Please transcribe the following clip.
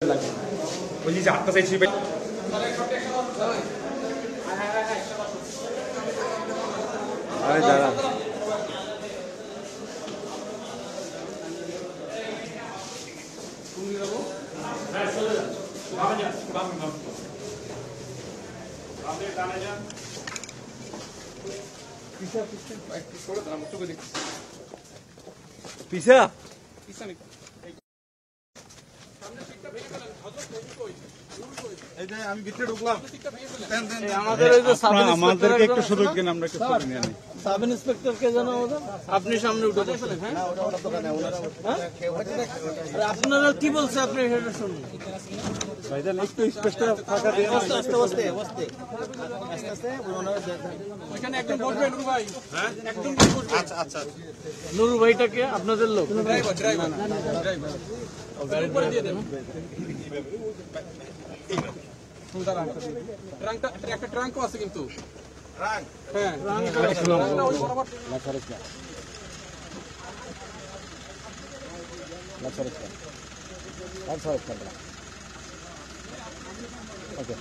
我一下，刚才去呗。আরে দাঁড়া পিছা আমি ভিতরে ঢুকলাম আমাদেরকে একটু সুযোগ দিন আমরা একটু ছবি নিয়ে নিই সাব ইন্সপেক্টরকে জানাও আপনি সামনে উঠে বসেন হ্যাঁ আপনারা কি বলছে আপনি এটা শুনুন ভাইজান একটু স্পেস ফাঁকা দিয়ে আস্তে আস্তে ওনারা ওখানে একদম বসবে নুরু ভাই হ্যাঁ একদম বসবে আচ্ছা আচ্ছা নুরু ভাইটাকে আপনাদের লোক ড্রাইভার গাড়ি করে দিয়ে দেন একটা ট্রাঙ্কও আছে কিন্তু ট্রাঙ্ক হ্যাঁ ওই বরাবর ওকে